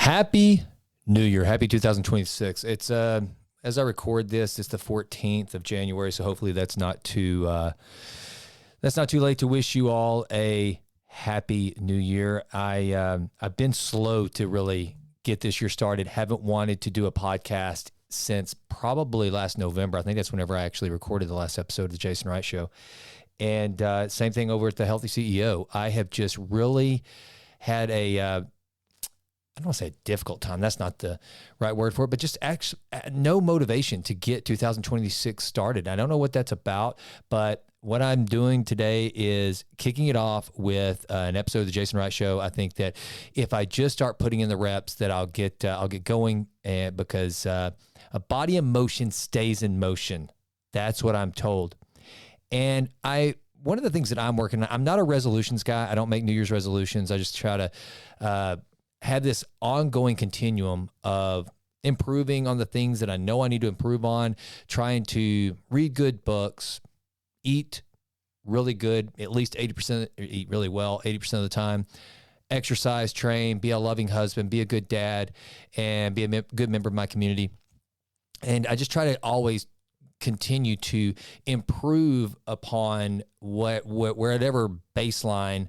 Happy New Year. Happy 2026. It's as I record this, it's the 14th of January, so hopefully that's not too late to wish you all a happy new year. I've been slow to really get this year started. Haven't wanted to do a podcast since probably last November. I think that's whenever I actually recorded the last episode of the Jason Wright Show. And same thing over at the Healthy CEO. I have just really had I don't want to say a difficult time. That's not the right word for it, but just actually no motivation to get 2026 started. I don't know what that's about, but what I'm doing today is kicking it off with an episode of the Jason Wright Show. I think that if I just start putting in the reps, that I'll get going, because a body in motion stays in motion. That's what I'm told. And one of the things that I'm working on, I'm not a resolutions guy. I don't make New Year's resolutions. I just try to have this ongoing continuum of improving on the things that I know I need to improve on, trying to read good books, eat really good, at least 80%, eat really well 80% of the time, exercise, train, be a loving husband, be a good dad, and be a good member of my community. And I just try to always continue to improve upon whatever baseline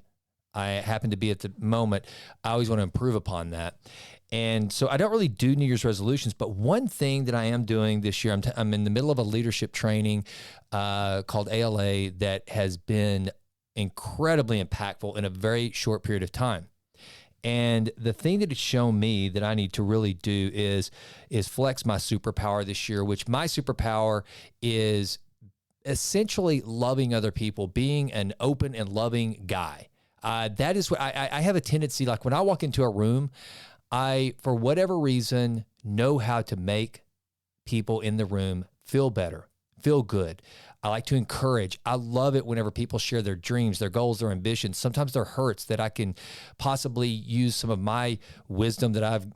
I happen to be at the moment. I always want to improve upon that. And so I don't really do New Year's resolutions, but one thing that I am doing this year, I'm in the middle of a leadership training called ALA that has been incredibly impactful in a very short period of time. And the thing that it's shown me that I need to really do is flex my superpower this year, which my superpower is essentially loving other people, being an open and loving guy. That is what I have a tendency, like when I walk into a room, I, for whatever reason, know how to make people in the room feel better, feel good. I like to encourage. I love it whenever people share their dreams, their goals, their ambitions, sometimes their hurts, that I can possibly use some of my wisdom that I've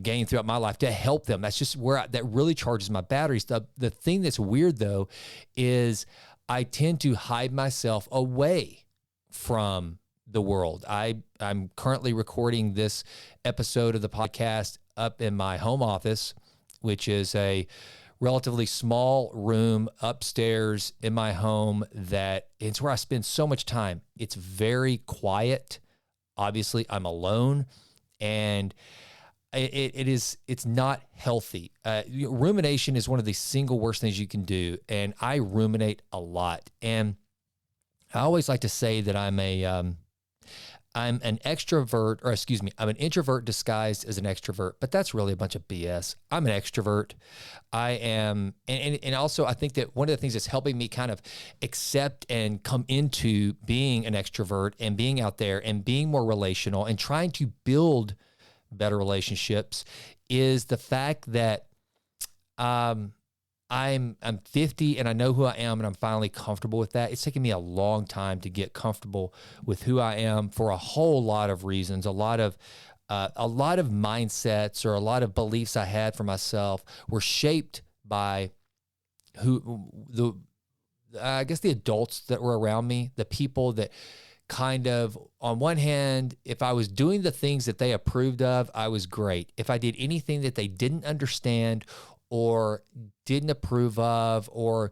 gained throughout my life to help them. That's just where that really charges my batteries. The thing that's weird though is I tend to hide myself away from the world. I'm currently recording this episode of the podcast up in my home office, which is a relatively small room upstairs in my home that it's where I spend so much time. It's very quiet. Obviously, I'm alone, and it's not healthy. Rumination is one of the single worst things you can do, and I ruminate a lot. And I always like to say that I'm an extrovert, or excuse me, I'm an introvert disguised as an extrovert, but that's really a bunch of BS. I'm an extrovert. I am, and also I think that one of the things that's helping me kind of accept and come into being an extrovert and being out there and being more relational and trying to build better relationships is the fact that I'm 50 and I know who I am, and I'm finally comfortable with that. It's taken me a long time to get comfortable with who I am for a whole lot of reasons. A lot of mindsets or a lot of beliefs I had for myself were shaped by the adults that were around me, the people that kind of, on one hand, if I was doing the things that they approved of, I was great. If I did anything that they didn't understand or didn't approve of, or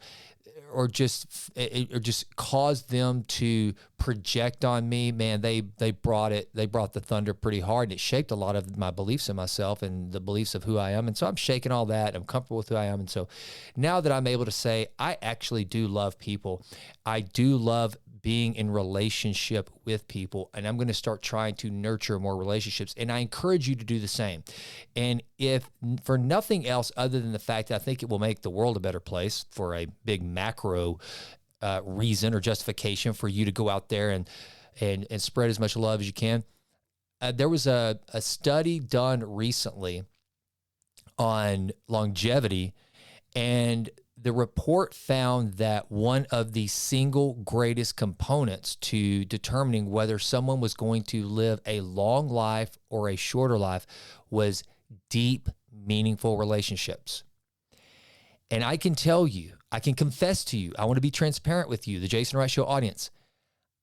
just caused them to project on me, man, they brought the thunder pretty hard, and it shaped a lot of my beliefs in myself and the beliefs of who I am. And so I'm shaking all that. I'm comfortable with who I am. And so now that I'm able to say, I actually do love people, I do love being in relationship with people, and I'm going to start trying to nurture more relationships. And I encourage you to do the same. And if for nothing else other than the fact that I think it will make the world a better place, for a big macro reason or justification for you to go out there and spread as much love as you can. There was a study done recently on longevity, and the report found that one of the single greatest components to determining whether someone was going to live a long life or a shorter life was deep, meaningful relationships. And I can tell you, I can confess to you, I want to be transparent with you, the Jason Wright Show audience,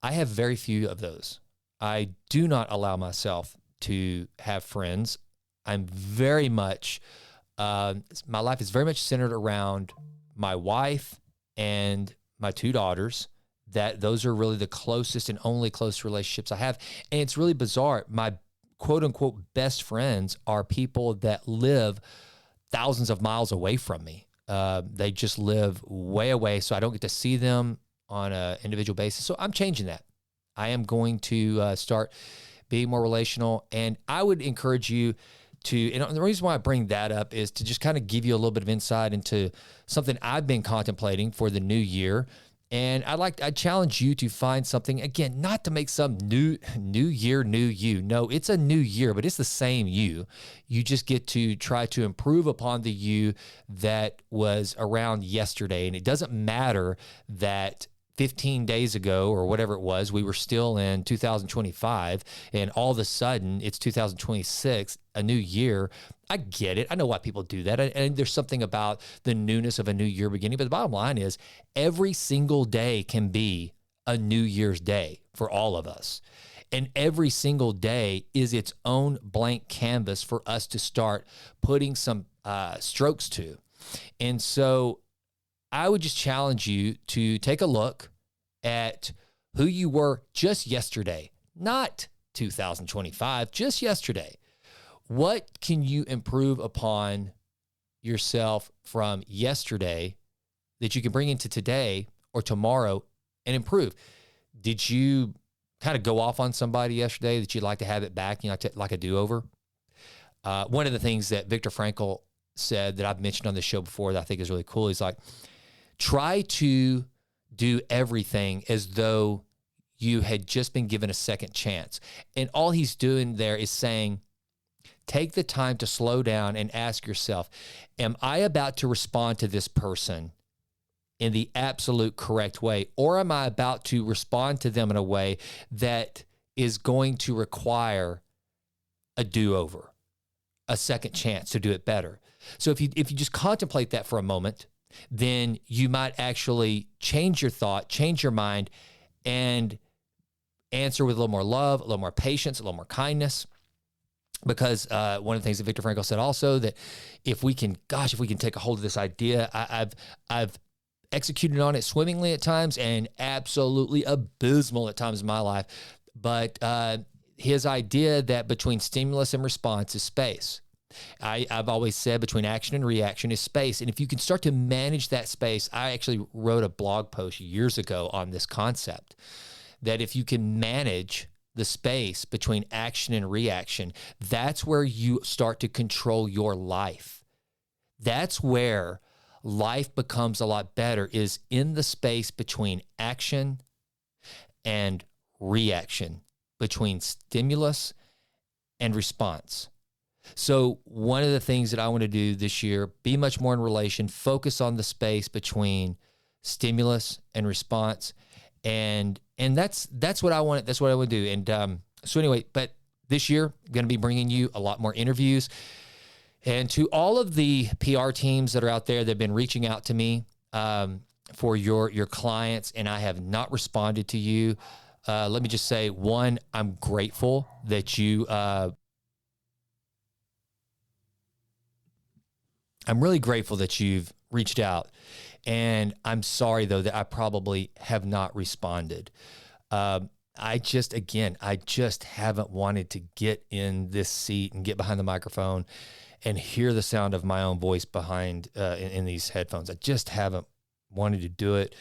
I have very few of those. I do not allow myself to have friends I'm very much, my life is very much centered around my wife and my two daughters. That those are really the closest and only close relationships I have. And it's really bizarre. My quote unquote best friends are people that live thousands of miles away from me. They just live way away, so I don't get to see them on an individual basis. So I'm changing that. I am going to start being more relational. And I would encourage you to, and the reason why I bring that up is to just kind of give you a little bit of insight into something I've been contemplating for the new year. And I challenge you to find something, again, not to make some new year, new you. No, it's a new year, but it's the same you. You just get to try to improve upon the you that was around yesterday. And it doesn't matter that 15 days ago or whatever it was, we were still in 2025 and all of a sudden it's 2026, a new year. I get it. I know why people do that. And there's something about the newness of a new year beginning. But the bottom line is every single day can be a New Year's Day for all of us. And every single day is its own blank canvas for us to start putting some strokes to. And so I would just challenge you to take a look at who you were just yesterday, not 2025, just yesterday. What can you improve upon yourself from yesterday that you can bring into today or tomorrow and improve? Did you kind of go off on somebody yesterday that you'd like to have it back, like a do-over? One of the things that Viktor Frankl said that I've mentioned on this show before that I think is really cool, he's like, try to do everything as though you had just been given a second chance. And all he's doing there is saying, take the time to slow down and ask yourself, am I about to respond to this person in the absolute correct way? Or am I about to respond to them in a way that is going to require a do-over, a second chance to do it better? So if you just contemplate that for a moment, then you might actually change your thought, change your mind, and answer with a little more love, a little more patience, a little more kindness. Because one of the things that Viktor Frankl said also, that if we can take a hold of this idea, I've executed on it swimmingly at times and absolutely abysmal at times in my life. But his idea that between stimulus and response is space. I've always said between action and reaction is space. And if you can start to manage that space, I actually wrote a blog post years ago on this concept, that if you can manage the space between action and reaction, that's where you start to control your life. That's where life becomes a lot better, is in the space between action and reaction, between stimulus and response. So one of the things that I want to do this year, be much more in relation, focus on the space between stimulus and response. And that's what I want. That's what I would do. And so anyway, but this year, I'm going to be bringing you a lot more interviews. And to all of the PR teams that are out there that have been reaching out to me for your clients, and I have not responded to you, let me just say, one, I'm grateful that you. I'm really grateful that you've reached out. And I'm sorry, though, that I probably have not responded. I just haven't wanted to get in this seat and get behind the microphone and hear the sound of my own voice behind in these headphones. I just haven't wanted to do it,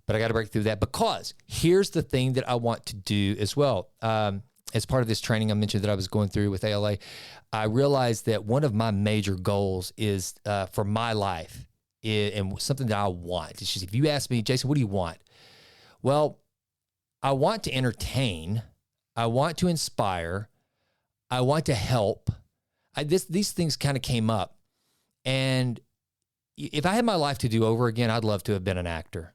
but I got to break through that, because here's the thing that I want to do as well. As part of this training I mentioned that I was going through with ALA, I realized that one of my major goals is for my life, and something that I want. It's just, if you ask me, Jason, what do you want? Well, I want to entertain. I want to inspire. I want to help. These things kind of came up. And if I had my life to do over again, I'd love to have been an actor.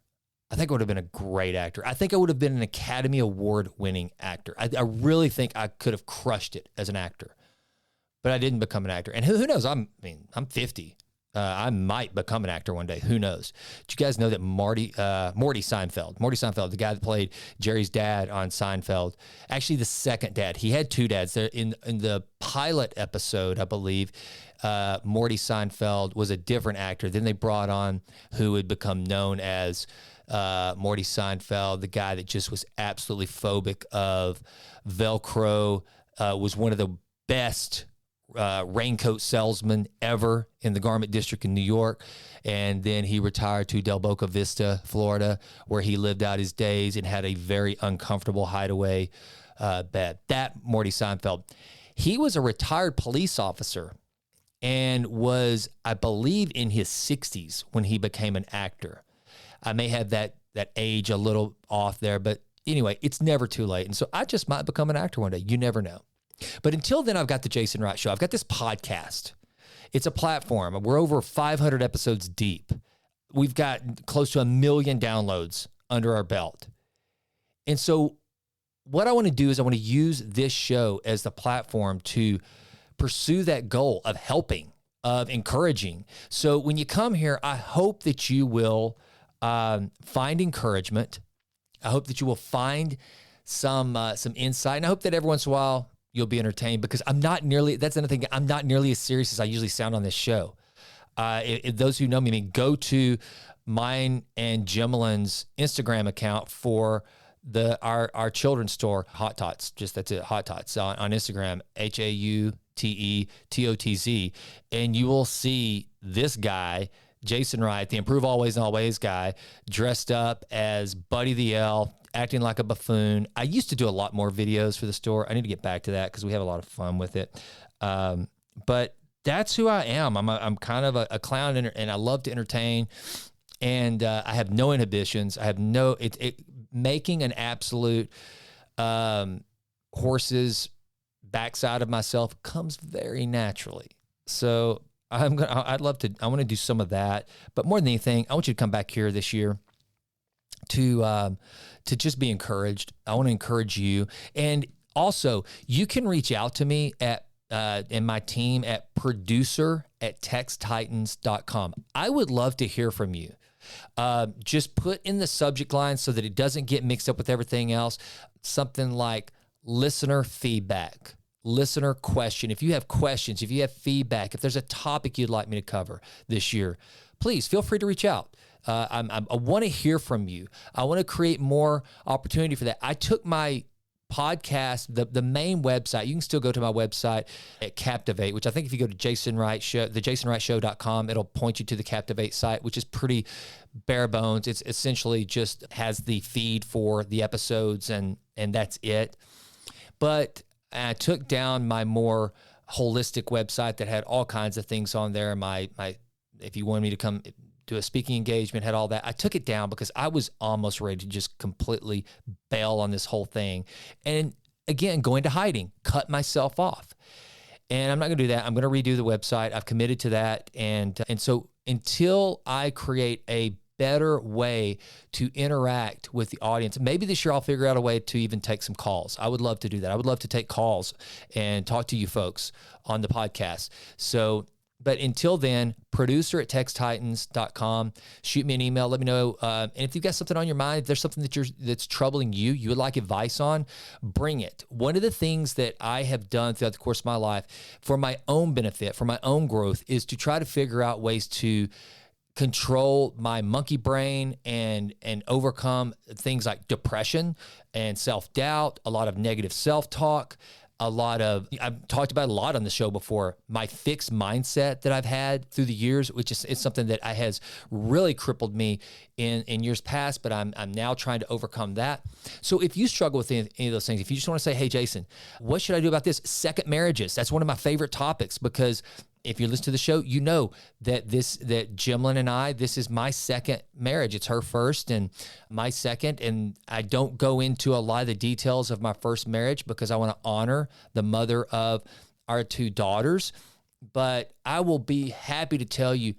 I think I would have been a great actor. I think I would have been an Academy Award winning actor. I really think I could have crushed it as an actor, but I didn't become an actor. And who knows? I'm 50. I might become an actor one day. Who knows? Did you guys know that Morty Seinfeld, the guy that played Jerry's dad on Seinfeld, actually the second dad, he had two dads there in the pilot episode, I believe. Morty Seinfeld was a different actor. Then they brought on who would become known as Morty Seinfeld, the guy that just was absolutely phobic of Velcro, was one of the best raincoat salesman ever in the garment district in New York. And then he retired to Del Boca Vista, Florida, where he lived out his days and had a very uncomfortable hideaway bed. That Morty Seinfeld. He was a retired police officer and was, I believe, in his 60s when he became an actor. I may have that age a little off there, but anyway, it's never too late. And so I just might become an actor one day. You never know. But until then, I've got the Jason Wright Show. I've got this podcast. It's a platform. We're over 500 episodes deep. We've got close to 1 million downloads under our belt. And so what I want to do is I want to use this show as the platform to pursue that goal of helping, of encouraging. So when you come here, I hope that you will find encouragement. I hope that you will find some insight. And I hope that every once in a while, you'll be entertained, because that's another thing, I'm not nearly as serious as I usually sound on this show. If those who know me, go to mine and Jimlin's Instagram account for our children's store, Hot Tots. That's it, Hot Tots on Instagram, HAUTETOTZ. And you will see this guy, Jason Wright, the Improve Always and Always guy, dressed up as Buddy the Elf, acting like a buffoon. I used to do a lot more videos for the store. I need to get back to that because we have a lot of fun with it. But that's who I am. I'm kind of a clown, and I love to entertain. And I have no inhibitions. I have making an absolute horse's backside of myself comes very naturally. So I want to do some of that. But more than anything, I want you to come back here this year to just be encouraged. I want to encourage you. And also, you can reach out to me and my team at producer@texttitans.com. I would love to hear from you. Just put in the subject line so that it doesn't get mixed up with everything else. Something like listener feedback, listener question. If you have questions, if you have feedback, if there's a topic you'd like me to cover this year, please feel free to reach out. I want to hear from you. I want to create more opportunity for that. I took my podcast, the main website, you can still go to my website at Captivate, which I think if you go to Jason Wright Show, the jasonwrightshow.com, it'll point you to the Captivate site, which is pretty bare bones. It's essentially just has the feed for the episodes and that's it. But I took down my more holistic website that had all kinds of things on there. My if you wanted me to come do a speaking engagement, had all that. I took it down because I was almost ready to just completely bail on this whole thing. And again, go into hiding, cut myself off. And I'm not going to do that. I'm going to redo the website. I've committed to that. And so until I create a better way to interact with the audience, maybe this year I'll figure out a way to even take some calls. I would love to do that. I would love to take calls and talk to you folks on the podcast. But until then, producer@texttitans.com. Shoot me an email. Let me know. And if you've got something on your mind, if there's something that's troubling you would like advice on, bring it. One of the things that I have done throughout the course of my life for my own benefit, for my own growth, is to try to figure out ways to control my monkey brain and overcome things like depression and self-doubt, a lot of negative self-talk, I've talked about a lot on the show before, my fixed mindset that I've had through the years, which is something that has really crippled me in years past, but I'm now trying to overcome that. So if you struggle with any of those things, if you just want to say, hey, Jason, what should I do about this? Second marriages. That's one of my favorite topics, because if you listen to the show, you know that Jimlin and I, this is my second marriage. It's her first and my second. And I don't go into a lot of the details of my first marriage because I want to honor the mother of our two daughters. But I will be happy to tell you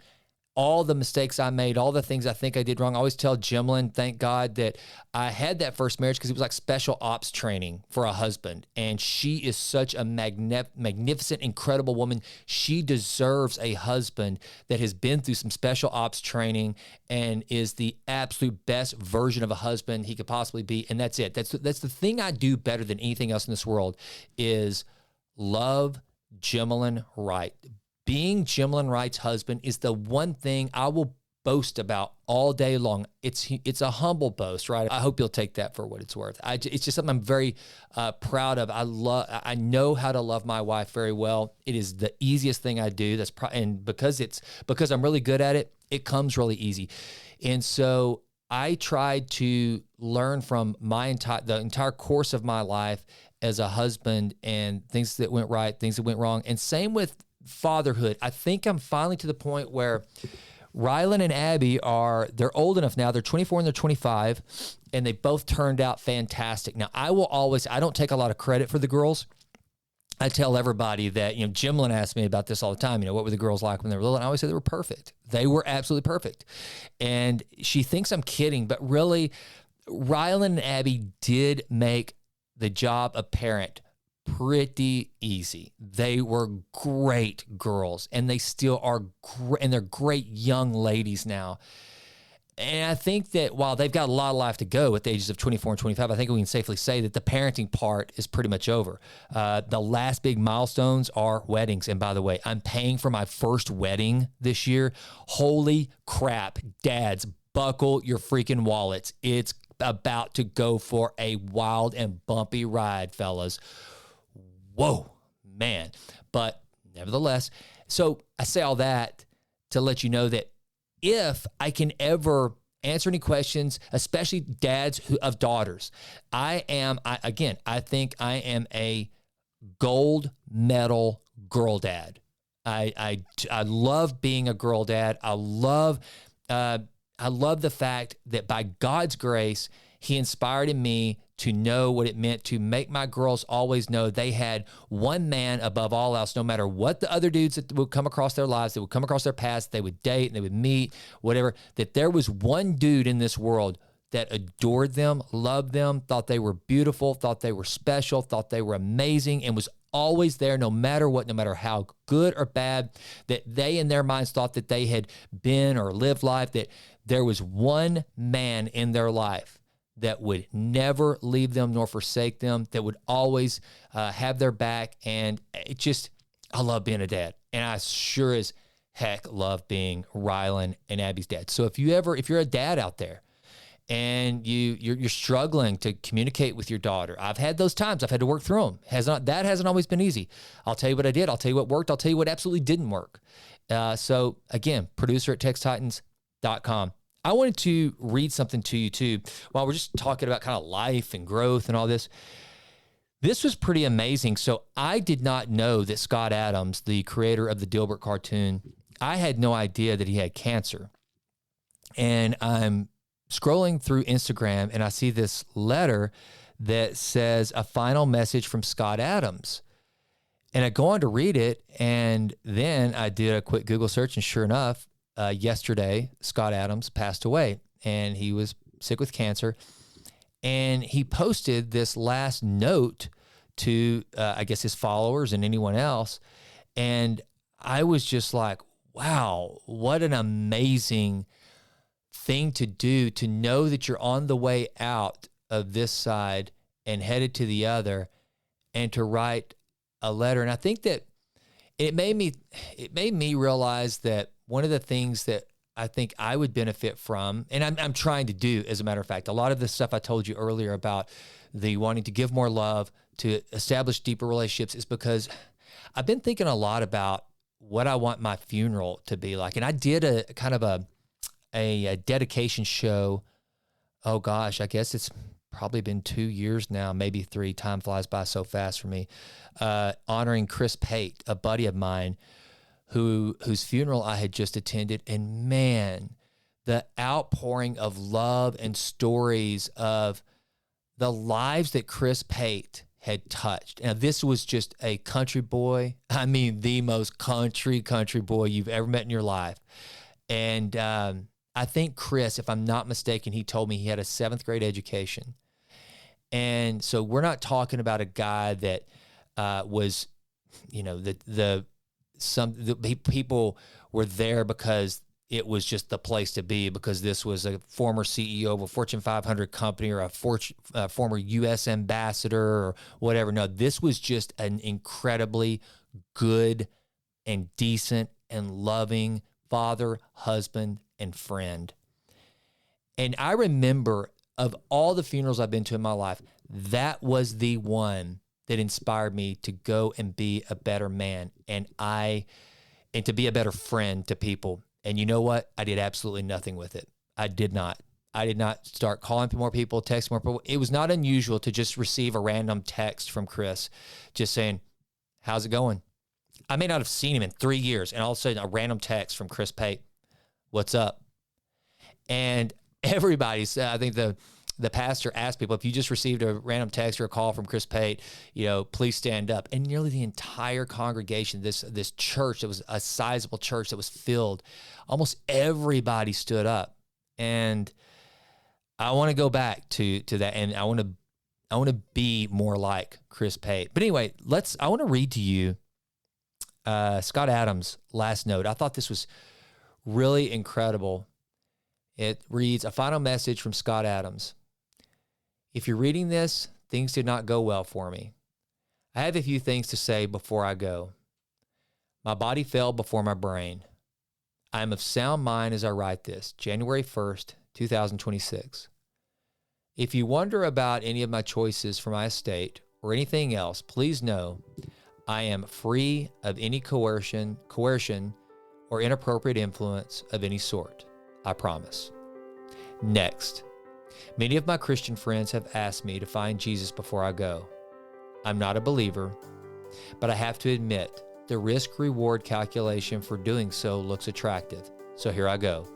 all the mistakes I made, all the things I think I did wrong. I always tell Jimlyn, thank God that I had that first marriage, because it was like special ops training for a husband. And she is such a magnificent, incredible woman. She deserves a husband that has been through some special ops training and is the absolute best version of a husband he could possibly be. And that's it. That's the thing I do better than anything else in this world, is love Jimlyn Wright. Being Jimlyn Wright's husband is the one thing I will boast about all day long. It's a humble boast, right? I hope you'll take that for what it's worth. It's just something I'm very proud of. I know how to love my wife very well. It is the easiest thing I do. And because I'm really good at it, it comes really easy. And so I tried to learn from the entire course of my life as a husband, and things that went right, things that went wrong, and same with fatherhood. I think I'm finally to the point where Rylan and Abby they're old enough now. They're 24 and they're 25, and they both turned out fantastic. Now, I don't take a lot of credit for the girls. I tell everybody that, Jimlyn asks me about this all the time. What were the girls like when they were little? And I always say they were perfect. They were absolutely perfect. And she thinks I'm kidding, but really, Rylan and Abby did make the job of parent pretty easy. They were great girls, and they still are great, and they're great young ladies now. And I think that while they've got a lot of life to go at the ages of 24 and 25, I think we can safely say that the parenting part is pretty much over. The last big milestones are weddings. And by the way, I'm paying for my first wedding this year. Holy crap, dads, buckle your freaking wallets. It's about to go for a wild and bumpy ride, fellas. Whoa, man. But nevertheless, so I say all that to let you know that if I can ever answer any questions, especially dads of daughters, I think I am a gold medal girl dad. I love being a girl dad. I love the fact that by God's grace, He inspired in me to know what it meant to make my girls always know they had one man above all else, no matter what the other dudes that would come across their lives, that would come across their paths, they would date and they would meet, whatever, that there was one dude in this world that adored them, loved them, thought they were beautiful, thought they were special, thought they were amazing, and was always there no matter what, no matter how good or bad, that they in their minds thought that they had been or lived life, that there was one man in their life that would never leave them nor forsake them, that would always have their back. And I love being a dad. And I sure as heck love being Rylan and Abby's dad. So if you're a dad out there and you're struggling to communicate with your daughter, I've had those times. I've had to work through them. That hasn't always been easy. I'll tell you what I did. I'll tell you what worked. I'll tell you what absolutely didn't work. So again, producer at TexTitans.com. I wanted to read something to you too, while we're just talking about kind of life and growth and all this. This was pretty amazing. So I did not know that Scott Adams, the creator of the Dilbert cartoon, I had no idea that he had cancer. And I'm scrolling through Instagram and I see this letter that says a final message from Scott Adams. And I go on to read it, and then I did a quick Google search, and sure enough, yesterday, Scott Adams passed away, and he was sick with cancer. And he posted this last note to, I guess, his followers and anyone else. And I was just like, wow, what an amazing thing to do, to know that you're on the way out of this side and headed to the other, and to write a letter. And I think that it made me realize that one of the things that I think I would benefit from, and I'm trying to do, as a matter of fact, a lot of the stuff I told you earlier about the wanting to give more love, to establish deeper relationships, is because I've been thinking a lot about what I want my funeral to be like. And I did a kind of a dedication show. Oh gosh, I guess it's probably been 2 years now, maybe 3. Time flies by so fast for me. Honoring Chris Pate, a buddy of mine, whose funeral I had just attended. And man, the outpouring of love and stories of the lives that Chris Pate had touched. Now, this was just a country boy. I mean, the most country boy you've ever met in your life. And I think Chris, if I'm not mistaken, he told me he had a 7th grade education. And so we're not talking about a guy that was, you know, the people were there because it was just the place to be, because this was a former CEO of a Fortune 500 company or a former U.S. ambassador or whatever. No, this was just an incredibly good and decent and loving father, husband, and friend. And I remember, of all the funerals I've been to in my life, that was the one that inspired me to go and be a better man and to be a better friend to people. And you know what? I did absolutely nothing with it. I did not start calling more people, texting more people. It was not unusual to just receive a random text from Chris just saying, how's it going? I may not have seen him in 3 years, and all of a sudden a random text from Chris Pate, what's up? And everybody said, I think the pastor asked people, if you just received a random text or a call from Chris Pate, you know, please stand up. And nearly the entire congregation, this church, it was a sizable church that was filled, almost everybody stood up. And I want to go back to that, and I want to be more like Chris Pate. But anyway, I want to read to you Scott Adams' last note. I thought this was really incredible. It reads, a final message from Scott Adams. If you're reading this, things did not go well for me. I have a few things to say before I go. My body fell before my brain. I am of sound mind as I write this, January 1st, 2026. If you wonder about any of my choices for my estate or anything else, please know I am free of any coercion or inappropriate influence of any sort. I promise. Next, many of my Christian friends have asked me to find Jesus before I go. I'm not a believer, but I have to admit the risk-reward calculation for doing so looks attractive. So here I go.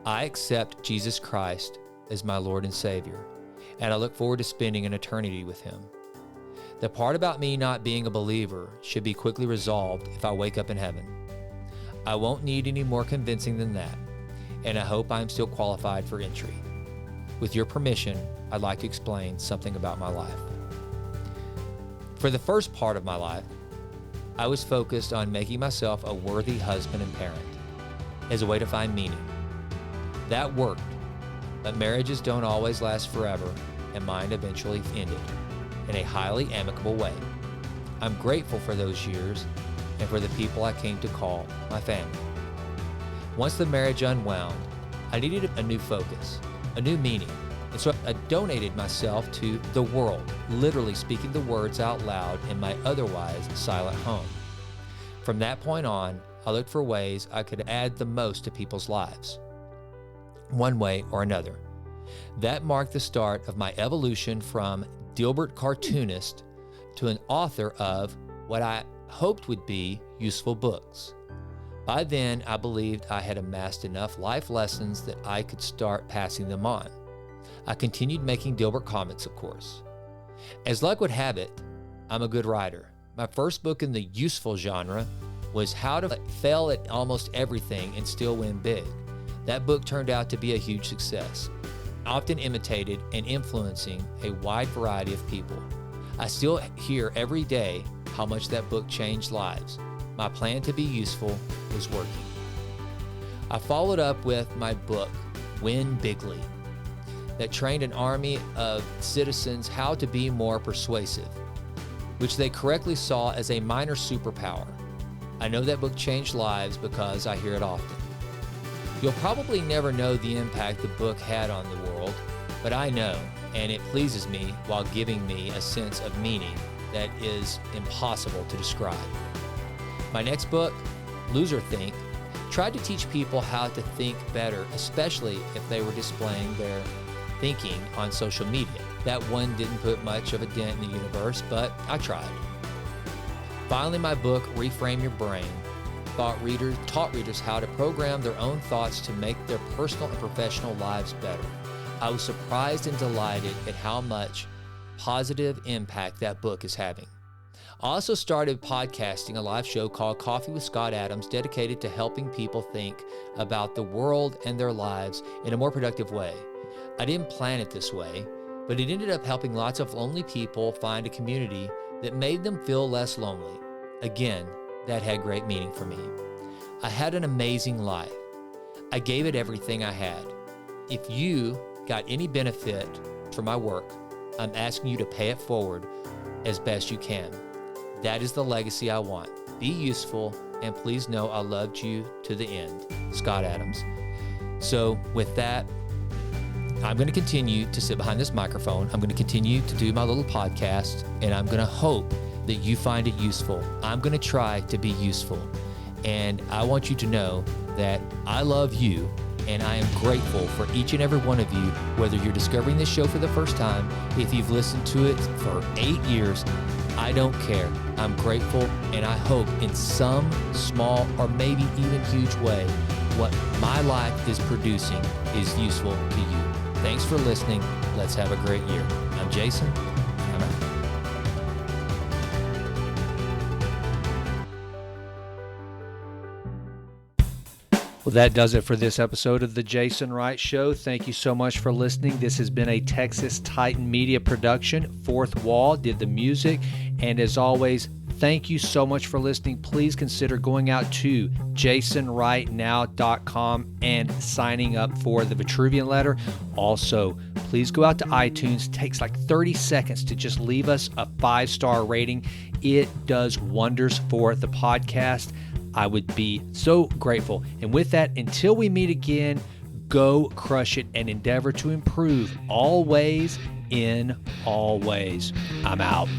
I accept Jesus Christ as my Lord and Savior, and I look forward to spending an eternity with Him. The part about me not being a believer should be quickly resolved if I wake up in heaven. I won't need any more convincing than that, and I hope I'm still qualified for entry. With your permission, I'd like to explain something about my life. For the first part of my life, I was focused on making myself a worthy husband and parent as a way to find meaning. That worked, but marriages don't always last forever, and mine eventually ended in a highly amicable way. I'm grateful for those years and for the people I came to call my family. Once the marriage unwound, I needed a new focus, a new meaning, and so I donated myself to the world, literally speaking the words out loud in my otherwise silent home. From that point on, I looked for ways I could add the most to people's lives, one way or another. That marked the start of my evolution from Dilbert cartoonist to an author of what I hoped would be useful books. By then, I believed I had amassed enough life lessons that I could start passing them on. I continued making Dilbert comics, of course. As luck would have it, I'm a good writer. My first book in the useful genre was How to Fail at Almost Everything and Still Win Big. That book turned out to be a huge success, often imitated and influencing a wide variety of people. I still hear every day how much that book changed lives. My plan to be useful was working. I followed up with my book, Win Bigly, that trained an army of citizens how to be more persuasive, which they correctly saw as a minor superpower. I know that book changed lives because I hear it often. You'll probably never know the impact the book had on the world, but I know, and it pleases me while giving me a sense of meaning that is impossible to describe. My next book, Loser Think, tried to teach people how to think better, especially if they were displaying their thinking on social media. That one didn't put much of a dent in the universe, but I tried. Finally, my book, Reframe Your Brain, taught readers how to program their own thoughts to make their personal and professional lives better. I was surprised and delighted at how much positive impact that book is having. I also started podcasting a live show called Coffee with Scott Adams, dedicated to helping people think about the world and their lives in a more productive way. I didn't plan it this way, but it ended up helping lots of lonely people find a community that made them feel less lonely. Again, that had great meaning for me. I had an amazing life. I gave it everything I had. If you got any benefit from my work, I'm asking you to pay it forward as best you can. That is the legacy I want. Be useful, and please know I loved you to the end. Scott Adams. So with that, I'm going to continue to sit behind this microphone. I'm going to continue to do my little podcast, and I'm going to hope that you find it useful. I'm going to try to be useful. And I want you to know that I love you, and I am grateful for each and every one of you, whether you're discovering this show for the first time, if you've listened to it for 8 years, I don't care. I'm grateful, and I hope in some small or maybe even huge way, what my life is producing is useful to you. Thanks for listening. Let's have a great year. I'm Jason. I'm out. Well, that does it for this episode of the Jason Wright Show. Thank you so much for listening. This has been a Texas Titan Media production. Fourth Wall did the music. And as always, thank you so much for listening. Please consider going out to jasonwrightnow.com and signing up for the Vitruvian Letter. Also, please go out to iTunes. It takes like 30 seconds to just leave us a 5-star rating. It does wonders for the podcast. I would be so grateful. And with that, until we meet again, go crush it and endeavor to improve always in all ways. I'm out.